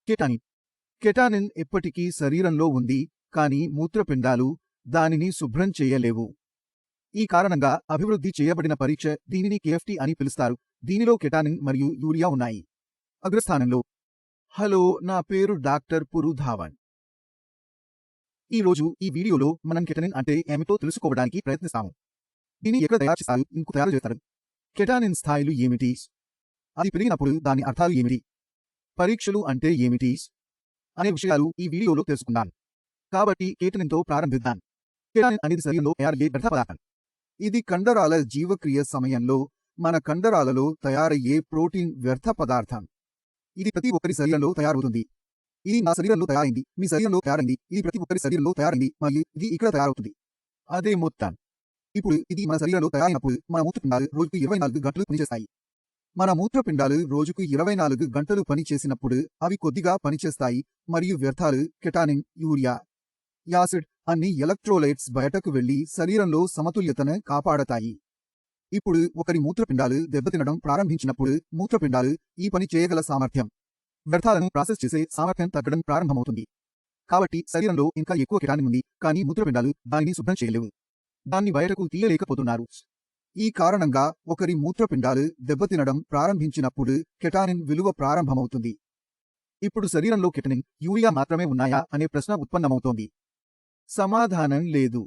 కెటానిన్. కెటానిన్ ఎప్పటికీ శరీరంలో ఉంది, కానీ మూత్రపిండాలు దానిని శుభ్రం చేయలేవు. ఈ కారణంగా అభివృద్ధి చేయబడిన పరీక్ష దీనిని కేఎఫ్టి అని పిలుస్తారు. దీనిలో కెటానిన్ మరియు యూరియా ఉన్నాయి. అగ్రస్థానంలో. హలో, నా పేరు డాక్టర్ పురు ధావన్. ఈరోజు ఈ వీడియోలో మనం కెటానిన్ అంటే ఏమిటో తెలుసుకోవడానికి ప్రయత్నిస్తాము. దీన్ని ఎక్కడ తయారు చేస్తారు, ఇంకు తయారు చేస్తారు, కెటానిన్ స్థాయిలు ఏమిటి, అది పెరిగినప్పుడు దాని అర్థాలు ఏమిటి, పరీక్షలు అంటే ఏమిటి అనే విషయాలు ఈ వీడియోలో తెలుసుకుందాం. కాబట్టి కెటానిన్తో ప్రారంభిద్దాం. కెటానిన్ అనేది శరీరంలో తయారయ్యే వ్యర్థ పదార్థం. ఇది కండరాల జీవక్రియ సమయంలో మన కండరాలలో తయారయ్యే ప్రోటీన్ వ్యర్థ పదార్థం. ఇది ప్రతి ఒక్కరి శరీరంలో తయారవుతుంది. ఇది నా శరీరంలో తయారైంది, మీ శరీరంలో తయారైంది, ఇది ప్రతి ఒక్కరి శరీరంలో తయారైంది మరియు ఇది ఇక్కడ తయారవుతుంది. అదే మొత్తం. ఇప్పుడు ఇది మన శరీరంలో తయారైనప్పుడు మన మూత్రపిండాలు రోజుకు 24 గంటలు పనిచేస్తాయి. మన మూత్రపిండాలు రోజుకు 24 గంటలు పనిచేసినప్పుడు అవి కొద్దిగా పనిచేస్తాయి మరియు వ్యర్థాలు కెటానిన్, యూరియా, యాసిడ్ అన్ని ఎలక్ట్రోలైట్స్ బయటకు వెళ్లి శరీరంలో సమతుల్యతను కాపాడతాయి. ఇప్పుడు ఒకరి మూత్రపిండాలు దెబ్బతినడం ప్రారంభించినప్పుడు మూత్రపిండాలు ఈ పని చేయగల సామర్థ్యం, వ్యర్థాలను ప్రాసెస్ చేసే సామర్థ్యం తగ్గడం ప్రారంభమవుతుంది. కాబట్టి శరీరంలో ఇంకా ఎక్కువ కెటానిన్ ఉంది, కానీ మూత్రపిండాలు దానిని శుభ్రం చేయలేవు, దాన్ని బయటకు తీయలేకపోతున్నారు. ఈ కారణంగా ఒకరి మూత్రపిండాలు దెబ్బతినడం ప్రారంభించినప్పుడు కెటానిన్ విలువ ప్రారంభమవుతుంది. ఇప్పుడు శరీరంలో కెటానిన్, యూరియా మాత్రమే ఉన్నాయా అనే ప్రశ్న ఉత్పన్నమవుతోంది. సమాధానం లేదు.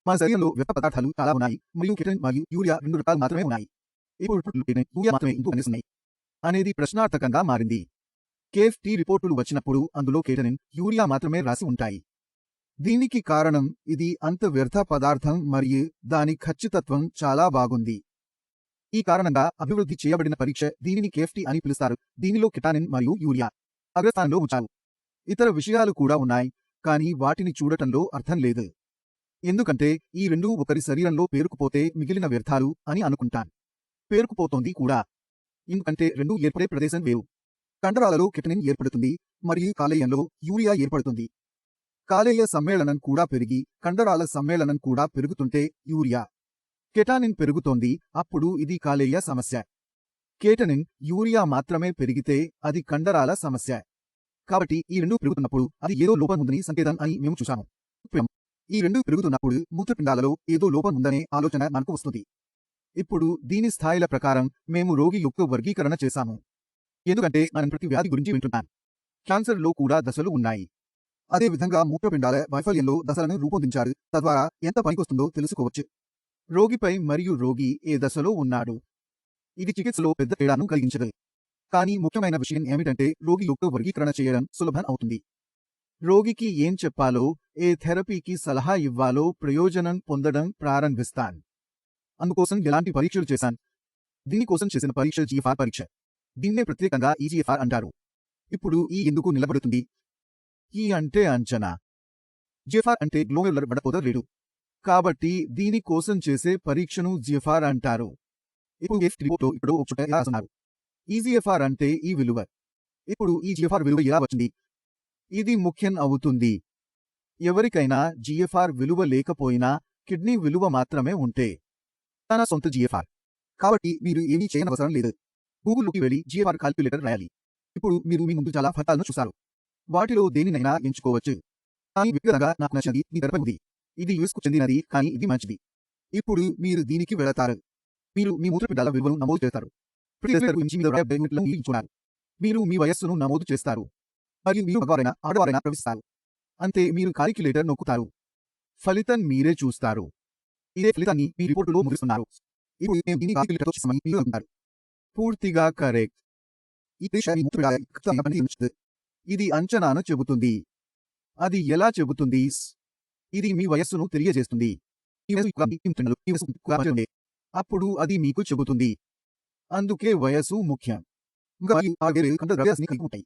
మన శరీరంలో వ్యర్థ పదార్థాలు చాలా ఉన్నాయి మరియు కెటానిన్ మరియు యూరియా 2 రకాలు మాత్రమే ఉన్నాయి. ఇప్పుడు కెటానిన్, యూరియా మాత్రమే ఎందుకు కనిపిస్తున్నాయి అనేది ప్రశ్నార్థకంగా మారింది. కేఎఫ్టి రిపోర్టులు వచ్చినప్పుడు అందులో కెటానిన్, యూరియా మాత్రమే రాసి ఉంటాయి. దీనికి కారణం ఇది అంత వ్యర్థ పదార్థం మరియు దాని ఖచ్చితత్వం చాలా బాగుంది. ఈ కారణంగా అభివృద్ధి చేయబడిన పరీక్ష దీనిని కేఎఫ్టి అని పిలుస్తారు. దీనిలో కెటానిన్ మరియు యూరియా అగ్రస్థానంలో ఉంచారు. ఇతర విషయాలు కూడా ఉన్నాయి, కానీ వాటిని చూడటంలో అర్థం లేదు. ఎందుకంటే ఈ రెండూ ఒకరి శరీరంలో పేరుకుపోతే మిగిలిన వ్యర్థాలు అని అనుకుంటాను. పేరుకుపోతోంది కూడా, ఎందుకంటే రెండూ ఏర్పడే ప్రదేశం వేరు. కండరాలలో కెటానిన్ ఏర్పడుతుంది మరియు కాలేయంలో యూరియా ఏర్పడుతుంది. కాలేయ సమ్మేళనం కూడా పెరిగి కండరాల సమ్మేళనం కూడా పెరుగుతుంటే యూరియా, కెటానిన్ పెరుగుతోంది, అప్పుడు ఇది కాలేయ సమస్య. కెటానిన్, యూరియా మాత్రమే పెరిగితే అది కండరాల సమస్య. కాబట్టి ఈ రెండూ పెరుగుతున్నప్పుడు అది ఏదో లోపం ఉందని సంకేతం అని మేము చూశాము. ఈ రెండూ పెరుగుతున్నప్పుడు మూత్రపిండాలలో ఏదో లోపం ఉందనే ఆలోచన మనకు వస్తుంది. ఇప్పుడు దీని స్థాయిల ప్రకారం మేము రోగి యొక్క వర్గీకరణ చేశాము. ఎందుకంటే మనం ప్రతి వ్యాధి గురించి వింటున్నాం. క్యాన్సర్లో కూడా దశలు ఉన్నాయి. అదేవిధంగా మూత్రపిండాల వైఫల్యంలో దశలను రూపొందించారు, తద్వారా ఎంత పనికొస్తుందో తెలుసుకోవచ్చు. రోగిపై మరియు రోగి ఏ దశలో ఉన్నాడు, ఇది చికిత్సలో పెద్ద తేడాను కలిగించదు. కానీ ముఖ్యమైన విషయం ఏమిటంటే రోగి యొక్క వర్గీకరణ చేయడం సులభం అవుతుంది. రోగికి ఏం చెప్పాలో, ఏ థెరపీకి సలహా ఇవ్వాలో ప్రయోజనం పొందడం ప్రారంభిస్తాను. అందుకోసం ఎలాంటి పరీక్షలు చేశాను? దీనికోసం చేసిన పరీక్ష జిఎఫ్ఆర్ పరీక్ష. దీన్నే ప్రత్యేకంగా ఈజిఎఫ్ఆర్ అంటారు. ఇప్పుడు ఈ ఎందుకు నిలబడుతుంది? ఈ అంటే అంచనా. జిఎఫ్ఆర్ అంటే గ్లోమెరులర్ వడపోత రేటు. కాబట్టి దీని కోసం చేసే పరీక్షను జిఎఫ్ఆర్ అంటారు. ఇప్పుడు కేఎఫ్టి రిపోర్ట్లో ఇప్పుడు ఒక చోట ఎలా రాస్తున్నారు? ఈజిఎఫ్ఆర్ అంటే ఈ విలువ. ఇప్పుడు ఈ జిఎఫ్ఆర్ విలువ ఎలా వచ్చింది? ఇది ముఖ్యం అవుతుంది. ఎవరికైనా జిఎఫ్ఆర్ విలువ లేకపోయినా కిడ్నీ విలువ మాత్రమే ఉంటే తన సొంత జిఎఫ్ఆర్. కాబట్టి మీరు ఏమీ చేయనవసరం లేదు. గూగుల్లోకి వెళ్ళి జిఎఫ్ఆర్ కాల్క్యులేటర్ రాయాలి. ఇప్పుడు మీరు మీ ముందు చాలా ఫలితాలను చూశారు. వాటిలో దేనినైనా ఎంచుకోవచ్చు. కానీ వ్యక్తిగతంగా నాకు నచ్చినది మీ తెరపై ఉంది. ఇది యూఎస్కు చెందినది, కానీ ఇది మంచిది. ఇప్పుడు మీరు దీనికి వెళతారు. మీరు మీ మూత్రపిండాల విలువను నమోదు చేస్తారు. ప్రతి గురించి మీరు బయోమెట్రిక్లను ఊహించుకున్నారు. మీరు మీ వయస్సును నమోదు చేస్తారు మరియు మీరు మగవారైనా ఆడవారైనా ప్రవేశిస్తారు. అంతే, మీరు కాలిక్యులేటర్ నొక్కుతారు. ఫలితం మీరే చూస్తారు. ఇదే ఫలితాన్ని మీ రిపోర్టులో ముగిస్తున్నారు. ఇప్పుడు మేము దీన్ని కాలిక్యులేటర్తో చేసామని మీరు అనుకుంటారు. పూర్తిగా కరెక్ట్. ఈ పరీక్ష మీ మూత్రపిండాల ఖచ్చితమైన పనిని ఉంచుతుంది. ఇది అంచనాను చెబుతుంది. అది ఎలా చెబుతుంది? ఇది మీ వయస్సును తెలియజేస్తుంది. అప్పుడు అది మీకు చెబుతుంది. అందుకే వయస్సు ముఖ్యం. కండర ద్రవ్యరాశిని కలిగి ఉంటాయి.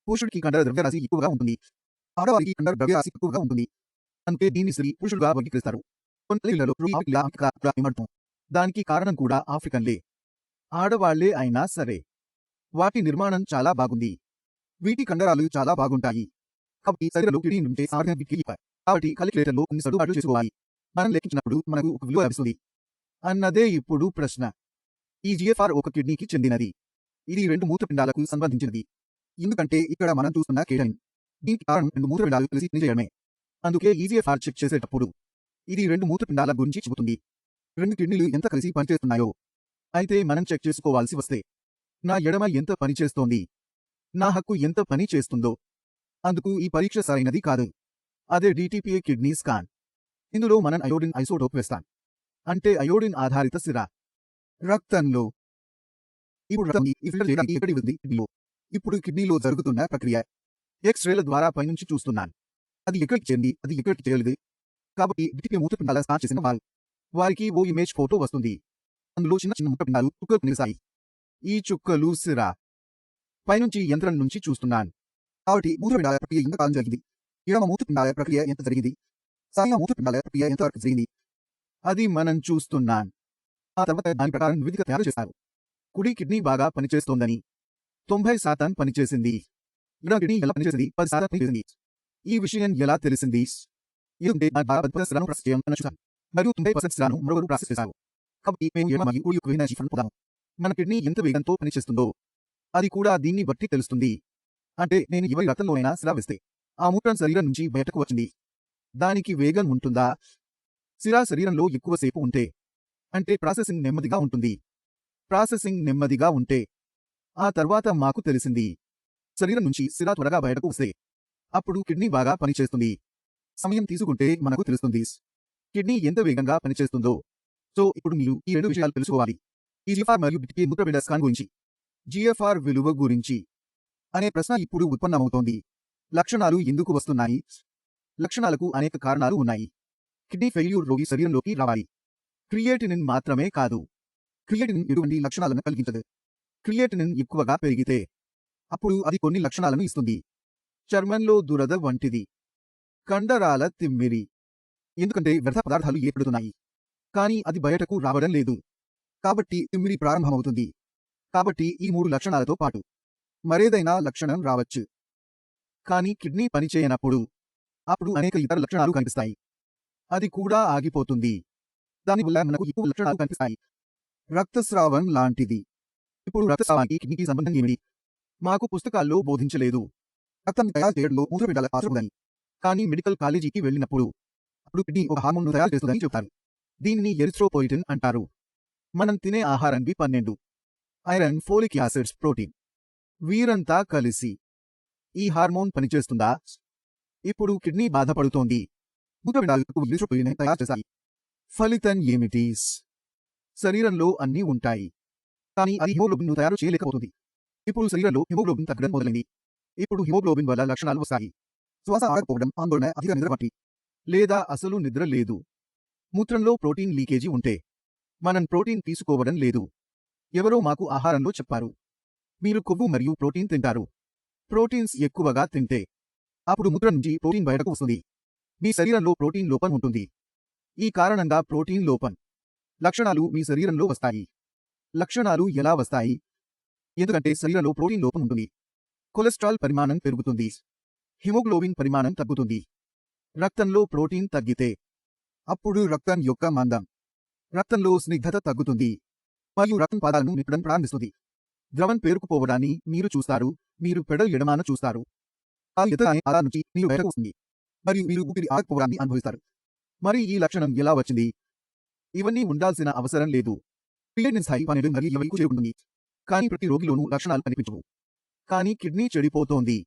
పురుషుడికి కండర ద్రవ్యరాశి ఎక్కువగా ఉంటుంది, ఆడవారికి కండర ద్రవ్యరాశి తక్కువగా ఉంటుంది. అందుకే దీన్ని స్త్రీ పురుషుడుగా వర్గీకరిస్తారు. దానికి కారణం కూడా ఆఫ్రికన్లే, ఆడవాళ్లే అయినా సరే. వాటి నిర్మాణం చాలా బాగుంది. వీటి కండరాలు చాలా బాగుంటాయి. కాబట్టి శరీరంలో కిడ్నీ ఉంటే సామర్థ్యం వీటికి ఎక్కువ. కాబట్టి కాలిక్యులేటర్లో కొన్ని సర్దుబాట్లు చేసుకోవాలి. మనం లెక్కించినప్పుడు మనకు ఒక విలువ లభిస్తుంది అన్నదే ఇప్పుడు ప్రశ్న. ఈ జిఎఫ్ఆర్ ఒక కిడ్నీకి చెందినది. ఇది 2 మూత్రపిండాలకు సంబంధించినది. ఎందుకంటే ఇక్కడ మనం చూస్తున్న కేటైన్. దీనికి కారణం 2 మూత్రపిండాలు కలిసి పనిచేయడమే. అందుకే ఈజీఎఫ్ఆర్ చెక్ చేసేటప్పుడు ఇది 2 మూత్రపిండాల గురించి చెబుతుంది. 2 కిడ్నీలు ఎంత కలిసి పనిచేస్తున్నాయో. అయితే మనం చెక్ చేసుకోవాల్సి వస్తే నా ఎడమ ఎంత పని చేస్తోంది, నా హక్కు ఎంత పని చేస్తుందో. అందుకు ఈ పరీక్ష సరైనది కాదు. అదే డిటిపిఏ కిడ్నీ స్కాన్. ఇందులో మనం అయోడిన్ ఐసోటోప్ వేస్తాం. అంటే అయోడిన్ ఆధారిత సిరా రక్తంలో. ఇప్పుడు రక్తం ఫిల్టర్ చేయడానికి ఎక్కడి ఉంది? కిడ్నీలో. ఇప్పుడు కిడ్నీలో జరుగుతున్న ప్రక్రియ ఎక్స్రేల ద్వారా పైనుంచి చూస్తున్నాను. అది ఎక్కడికి చేరింది, అది ఎక్కడికి చేయలేదు. కాబట్టి డిటిపిఏ మూత్రపిండాల స్కాన్ చేసిన వారికి ఓ ఇమేజ్ ఫోటో వస్తుంది. అందులో చిన్న చిన్న మూత్రపిండాలు చుక్కలు కనిపిస్తాయి. ఈ చుక్కలు సిరా పైనుంచి యంత్రం నుంచి చూస్తున్నాను. కాబట్టి మూత్రపిండాల ప్రక్రియ ఎంతకాలం జరిగింది, ఎడమ మూత్రపిండాల ప్రక్రియ ఎంత జరిగింది, సాయ మూత్రపిండాల ప్రక్రియ ఎంతవరకు జరిగింది, అది మనం చూస్తున్నాం. ఆ తర్వాత దాని ప్రకారం నివేదిక తయారు చేస్తారు. కుడి కిడ్నీ బాగా పనిచేస్తోందని 90% పనిచేసింది. ఎడమ కిడ్నీ ఎలా పనిచేసింది? 10% పనిచేసింది. ఈ విషయం ఎలా తెలిసింది? ఎందుకంటే దాని ద్వారా 10% సిరాను ప్రాసెస్ చేయడం మనం చూసాం. మరియు 90% సిరాను మరొకరు ప్రాసెస్ చేశారు. కాబట్టి మేము ఎడమ మరియు కుడి యొక్క ఎనర్జీ ఫండ్ పొందాము. మన కిడ్నీ ఎంత వేగంతో పనిచేస్తుందో అది కూడా దీన్ని బట్టి తెలుస్తుంది. అంటే నేను ఎవరి రక్తంలోనైనా సిరా వేస్తే ఆ మూత్రం శరీరం నుంచి బయటకు వచ్చింది. దానికి వేగం ఉంటుందా? సిరా శరీరంలో ఎక్కువసేపు ఉంటే అంటే ప్రాసెసింగ్ నెమ్మదిగా ఉంటుంది. ప్రాసెసింగ్ నెమ్మదిగా ఉంటే ఆ తర్వాత మాకు తెలిసింది శరీరం నుంచి సిరా త్వరగా బయటకు వస్తే అప్పుడు కిడ్నీ బాగా పనిచేస్తుంది. సమయం తీసుకుంటే మనకు తెలుస్తుంది కిడ్నీ ఎంత వేగంగా పనిచేస్తుందో. సో ఇప్పుడు మీరు ఈ 2 విషయాలు తెలుసుకోవాలి. ఈ జిఎఫ్ఆర్ మరియు డిటిపిఏ మూత్రపిండ స్కాన్ గురించి. జిఎఫ్ఆర్ విలువ గురించి అనే ప్రశ్న ఇప్పుడు ఉత్పన్నమవుతోంది. లక్షణాలు ఎందుకు వస్తున్నాయి? లక్షణాలకు అనేక కారణాలు ఉన్నాయి. కిడ్నీ ఫెయిల్యూర్ రోగి శరీరంలోకి రావాలి. క్రియేటినిన్ మాత్రమే కాదు. క్రియేటినిన్ ఎటువంటి లక్షణాలను కలిగించదు. క్రియేటినిన్ ఎక్కువగా పెరిగితే అప్పుడు అది కొన్ని లక్షణాలను ఇస్తుంది. చర్మంలో దురద వంటిది, కండరాల తిమ్మిరి. ఎందుకంటే వ్యర్థ పదార్థాలు ఏర్పడుతున్నాయి, కానీ అది బయటకు రావడం లేదు. కాబట్టి తిమ్మిరి ప్రారంభమవుతుంది. కాబట్టి ఈ 3 లక్షణాలతో పాటు మరేదైనా లక్షణం రావచ్చు. కానీ కిడ్నీ పనిచేయనప్పుడు అప్పుడు అనేక ఇతర లక్షణాలు కనిపిస్తాయి. అది కూడా ఆగిపోతుంది. దానివల్ల మనకు ఎక్కువ లక్షణాలు కనిపిస్తాయి. రక్తస్రావం లాంటిది. ఇప్పుడు రక్తస్రావానికి కిడ్నీకి సంబంధం ఏమిటి? మాకు పుస్తకాల్లో బోధించలేదు. రక్తాన్ని తయారు చేయడంలో మూత్రపిండాల పాత్ర ఉందని. కానీ మెడికల్ కాలేజీకి వెళ్ళినప్పుడు అప్పుడు కిడ్నీ ఒక హార్మోన్ను తయారు చేస్తుందని చెప్తారు. దీనిని ఎరిథ్రోపోయిటిన్ అంటారు. మనం తినే ఆహారం B12, iron, folic acids, protein వీరంతా కలిసి ఈ హార్మోన్ పనిచేస్తుందా? ఇప్పుడు కిడ్నీ బాధపడుతోంది. మూత్రపిండాలకు ఎరిథ్రోపోయిటిన్ తయారు చేశాయి. ఫలితం ఏమిటి? శరీరంలో అన్నీ ఉంటాయి, కానీ అది హిమోగ్లోబిన్ను తయారు చేయలేకపోతుంది. ఇప్పుడు శరీరంలో హిమోగ్లోబిన్ తగ్గడం మొదలైంది. ఇప్పుడు హిమోగ్లోబిన్ వల్ల లక్షణాలు వస్తాయి. శ్వాస ఆడకపోవడం, ఆందోళన, అధిక నిద్ర వంటి. లేదా అసలు నిద్ర లేదు. మూత్రంలో ప్రోటీన్ లీకేజీ ఉంటే మనం ప్రోటీన్ తీసుకోవడం లేదు. ఎవరో మాకు ఆహారంలో చెప్పారు, మీరు కొవ్వు మరియు ప్రోటీన్ తింటారు. ప్రోటీన్స్ ఎక్కువగా తింటే అప్పుడు మూత్రం నుంచి ప్రోటీన్ బయటకు వస్తుంది. మీ శరీరంలో ప్రోటీన్ లోపం ఉంటుంది. ఈ కారణంగా ప్రోటీన్ లోపం లక్షణాలు మీ శరీరంలో వస్తాయి. లక్షణాలు ఎలా వస్తాయి? ఎందుకంటే శరీరంలో ప్రోటీన్ లోపం ఉంటుంది. కొలెస్ట్రాల్ పరిమాణం పెరుగుతుంది. హిమోగ్లోబిన్ పరిమాణం తగ్గుతుంది. రక్తంలో ప్రోటీన్ తగ్గితే అప్పుడు రక్తం యొక్క మందం, రక్తంలో స్నిగ్ధత తగ్గుతుంది మరియు రక్తం పాదాలను నింపడం ప్రారంభిస్తుంది. ద్రవం పేరుకుపోవడాన్ని మీరు చూస్తారు. మీరు పెడల్ ఎడమాన చూస్తారు. ఆ ఎత్తగానే ఆధార్ నుంచి నీరు బయటకు వస్తుంది మరియు మీరు ఊపిరి ఆడకపోవడాన్ని అనుభవిస్తారు. మరి ఈ లక్షణం ఎలా వచ్చింది? ఇవన్నీ ఉండాల్సిన అవసరం లేదు. క్రియేటినిన్ స్థాయి 12 మరియు 20కు చేరుకుంటుంది. కానీ ప్రతి రోగిలోనూ లక్షణాలు కనిపించవు. కానీ కిడ్నీ చెడిపోతోంది.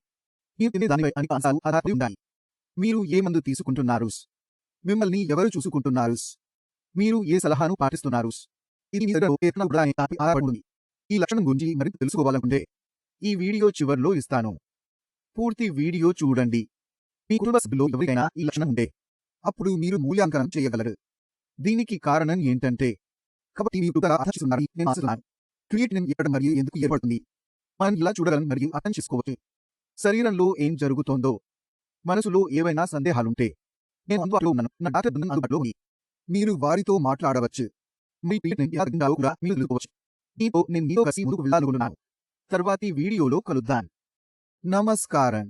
మీరు తినే దానిపై అనేక అంశాలు ఆధారపడి ఉండాలి. మీరు ఏ మందు తీసుకుంటున్నారు? మిమ్మల్ని ఎవరు చూసుకుంటున్నారు? మీరు ఏ సలహాను పాటిస్తున్నారు? ఇది మీ శరీరంలో ఎట్లా ఉండాలని దానిపై ఆధారపడి ఉంటుంది. ఈ లక్షణం గురించి మరింత తెలుసుకోవాలనుకుంటే ఈ వీడియో చివర్లో ఇస్తాను. పూర్తి వీడియో చూడండి. మీ కుటుంబ సభ్యుల్లో ఎవరికైనా ఈ లక్షణం ఉంటే అప్పుడు మీరు మూల్యాంకనం చేయగలరు. దీనికి కారణం ఏంటంటే కాబట్టి మీరు పూర్తిగా అర్థం చేసుకున్నారని నేను ఆశిస్తున్నాను. క్రియేటినిన్ ఎక్కడ మరియు ఎందుకు ఏర్పడుతుంది? మనం ఇలా చూడగలం మరియు అర్థం చేసుకోవచ్చు. శరీరంలో ఏం జరుగుతోందో. మనసులో ఏవైనా సందేహాలుంటే నేను అందుబాటులో ఉన్నాను. నా డాక్టర్ బృందం అందుబాటులో ఉంది. మీరు వారితో మాట్లాడవచ్చు. మీ క్రియేటినిన్ ఎలా తగ్గించాలో కూడా మీరు తెలుసుకోవచ్చు. దీంతో నేను మీతో కలిసి ముందుకు వెళ్ళాలనుకుంటున్నాను. తర్వాతి వీడియోలో కలుద్దాం. నమస్కారం.